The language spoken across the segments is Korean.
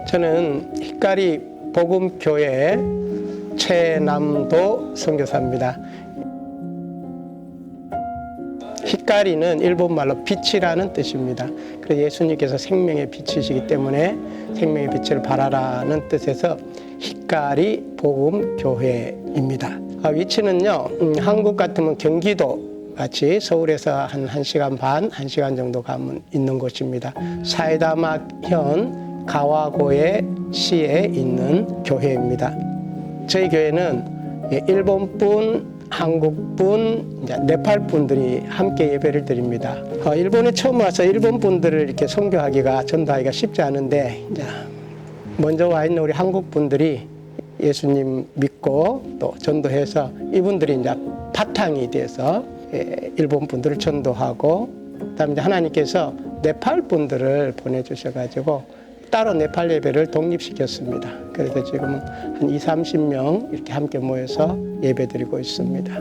저는 히카리 복음교회 최남도 선교사입니다. 히카리는 일본말로 빛이라는 뜻입니다. 그래서 예수님께서 생명의 빛이시기 때문에 생명의 빛을 발하라는 뜻에서 히카리 복음교회입니다. 위치는요, 한국 같으면 경기도 같이 서울에서 한 1시간 반, 1시간 정도 가면 있는 곳입니다. 사이다마현 가와고에 시에 있는 교회입니다. 저희 교회는 일본분, 한국분, 네팔분들이 함께 예배를 드립니다. 일본에 처음 와서 일본분들을 이렇게 선교하기가, 전도하기가 쉽지 않은데, 먼저 와 있는 우리 한국분들이 예수님 믿고 또 전도해서 이분들이 이제 바탕이 돼서 일본분들을 전도하고, 그다음에 이제 하나님께서 네팔분들을 보내주셔가지고 따로 네팔 예배를 독립시켰습니다. 그래서 지금은 한 20-30명 이렇게 함께 모여서 예배드리고 있습니다.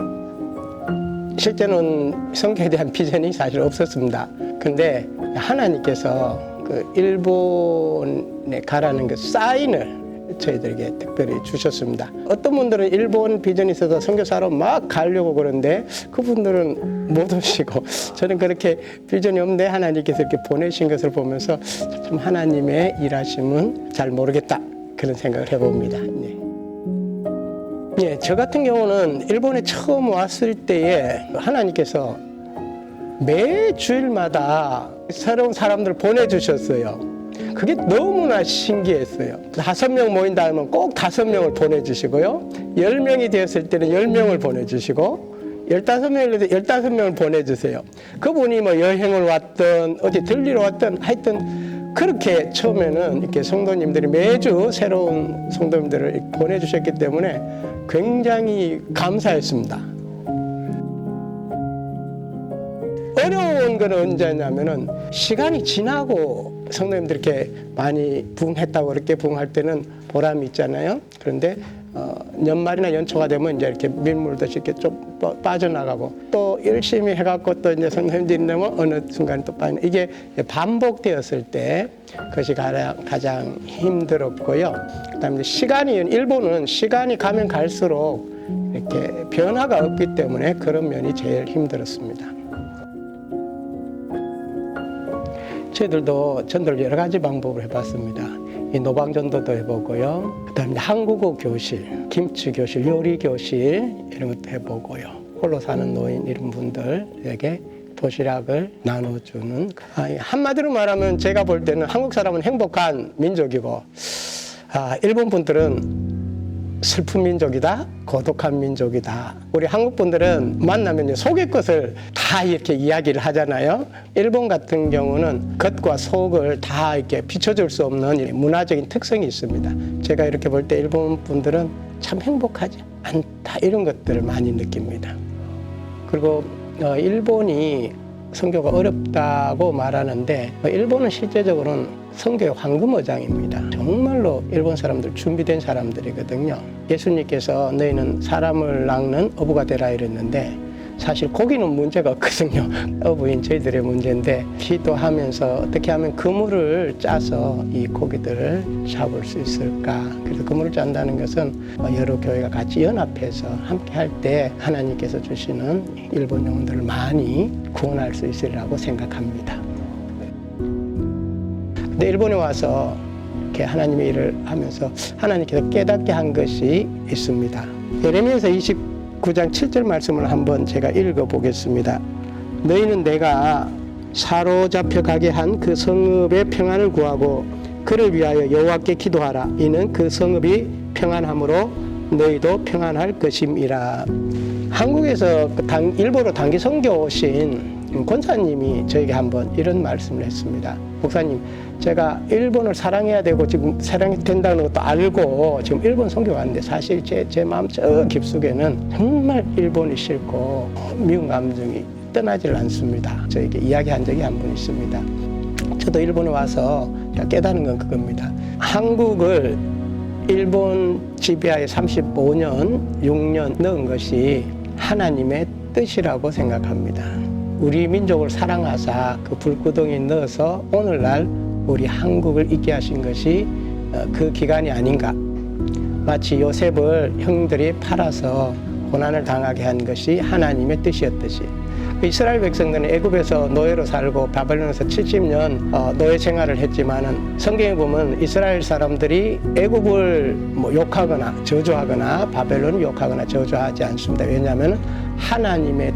실제는 선교에 대한 비전이 사실 없었습니다. 근데 하나님께서 그 일본에 가라는 그 사인을 저희들에게 특별히 주셨습니다. 어떤 분들은 일본 비전이 있어서 선교사로 막 가려고 그러는데 그분들은 못 오시고, 저는 그렇게 비전이 없는데 하나님께서 이렇게 보내신 것을 보면서 참 하나님의 일하심은 잘 모르겠다, 그런 생각을 해봅니다. 네, 저 같은 경우는 일본에 처음 왔을 때에 하나님께서 매 주일마다 새로운 사람들을 보내주셨어요. 그게 너무나 신기했어요. 5명 모인다 하면 꼭 5명을 보내주시고요. 10명이 되었을 때는 10명을 보내주시고, 15명을 15명을 보내주세요. 그분이 뭐 여행을 왔든 어디 들리러 왔든 하여튼 그렇게 처음에는 이렇게 성도님들이 매주 새로운 성도님들을 보내주셨기 때문에 굉장히 감사했습니다. 어려운 건 언제냐면은 시간이 지나고 성도님들 이렇게 많이 부흥했다고 그렇게 부흥할 때는 보람이 있잖아요. 그런데 연말이나 연초가 되면 이제 이렇게 밀물듯이 이렇게 좀 빠져나가고, 또 열심히 해갖고 또 이제 성도님들이 되면 어느 순간 또 빠져, 이게 반복되었을 때 그것이 가장 힘들었고요. 그다음에 일본은 시간이 가면 갈수록 이렇게 변화가 없기 때문에 그런 면이 제일 힘들었습니다. 저희들도 전도를 여러 가지 방법을 해봤습니다. 이 노방전도도 해보고요. 그다음에 한국어 교실, 김치 교실, 요리 교실 이런 것도 해보고요. 홀로 사는 노인 이런 분들에게 도시락을 나눠주는, 한마디로 말하면 제가 볼 때는 한국 사람은 행복한 민족이고, 일본 분들은 슬픈 민족이다, 고독한 민족이다. 우리 한국 분들은 만나면 속의 것을 다 이렇게 이야기를 하잖아요. 일본 같은 경우는 겉과 속을 다 이렇게 비춰줄 수 없는 문화적인 특성이 있습니다. 제가 이렇게 볼 때 일본 분들은 참 행복하지 않다, 이런 것들을 많이 느낍니다. 그리고 일본이 선교가 어렵다고 말하는데, 일본은 실제적으로는 선교의 황금어장입니다. 정말로 일본 사람들 준비된 사람들이거든요. 예수님께서 너희는 사람을 낚는 어부가 되라 이랬는데, 사실 고기는 문제가 없거든요. 어부인 저희들의 문제인데, 기도하면서 어떻게 하면 그물을 짜서 이 고기들을 잡을 수 있을까. 그래서 그물을 짠다는 것은 여러 교회가 같이 연합해서 함께 할 때 하나님께서 주시는 일본 영혼들을 많이 구원할 수 있으리라고 생각합니다. 근데 일본에 와서 이렇게 하나님의 일을 하면서 하나님께서 깨닫게 한 것이 있습니다. 예레미야서 29장 7절 말씀을 한번 제가 읽어보겠습니다. 너희는 내가 사로잡혀 가게 한 그 성읍의 평안을 구하고 그를 위하여 여호와께 기도하라. 이는 그 성읍이 평안함으로 너희도 평안할 것임이라. 한국에서 일본으로 단기 선교 오신 권사님이 저에게 한번 이런 말씀을 했습니다. 목사님, 제가 일본을 사랑해야 되고 지금 사랑이 된다는 것도 알고 지금 일본 선교 왔는데 사실 제 마음 저 깊숙에는 정말 일본이 싫고 미운 감정이 떠나질 않습니다. 저에게 이야기한 적이 한 번 있습니다. 저도 일본에 와서 제가 깨달은 건 그겁니다. 한국을 일본 지배하에 35년, 6년 넣은 것이 하나님의 뜻이라고 생각합니다. 우리 민족을 사랑하사 그 불구덩이에 넣어서 오늘날 우리 한국을 있게 하신 것이 그 기간이 아닌가. 마치 요셉을 형들이 팔아서 고난을 당하게 한 것이 하나님의 뜻이었듯이 이스라엘 백성들은 애굽에서 노예로 살고 바벨론에서 70년 노예 생활을 했지만은 성경에 보면 이스라엘 사람들이 애굽을 욕하거나 저주하거나 바벨론을 욕하거나 저주하지 않습니다. 왜냐하면 하나님의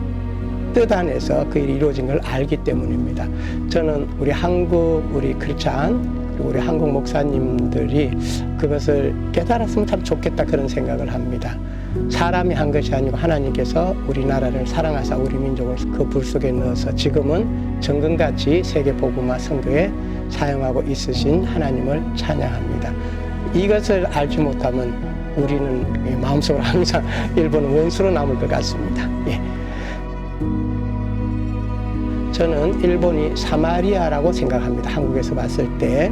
뜻 안에서 그 일이 이루어진 걸 알기 때문입니다. 저는 우리 한국, 우리 크리스찬, 그리고 우리 한국 목사님들이 그것을 깨달았으면 참 좋겠다 그런 생각을 합니다. 사람이 한 것이 아니고 하나님께서 우리나라를 사랑하사 우리 민족을 그 불 속에 넣어서 지금은 정금같이 세계 복음화 선교에 사용하고 있으신 하나님을 찬양합니다. 이것을 알지 못하면 우리는 마음속으로 항상 일본은 원수로 남을 것 같습니다. 예. 저는 일본이 사마리아라고 생각합니다. 한국에서 봤을 때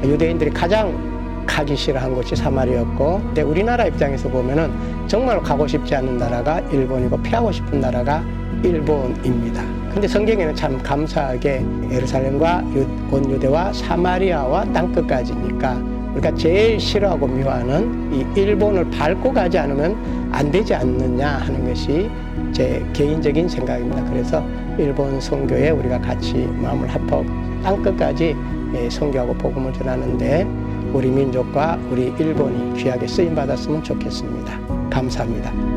유대인들이 가장 가기 싫어한 곳이 사마리아였고, 근데 우리나라 입장에서 보면은 정말 가고 싶지 않은 나라가 일본이고 피하고 싶은 나라가 일본입니다. 근데 성경에는 참 감사하게 예루살렘과 온 유대와 사마리아와 땅끝까지니까 우리가 제일 싫어하고 미워하는 이 일본을 밟고 가지 않으면 안 되지 않느냐 하는 것이 제 개인적인 생각입니다. 그래서 일본 선교에 우리가 같이 마음을 합하고 땅끝까지 선교하고 복음을 전하는데 우리 민족과 우리 일본이 귀하게 쓰임받았으면 좋겠습니다. 감사합니다.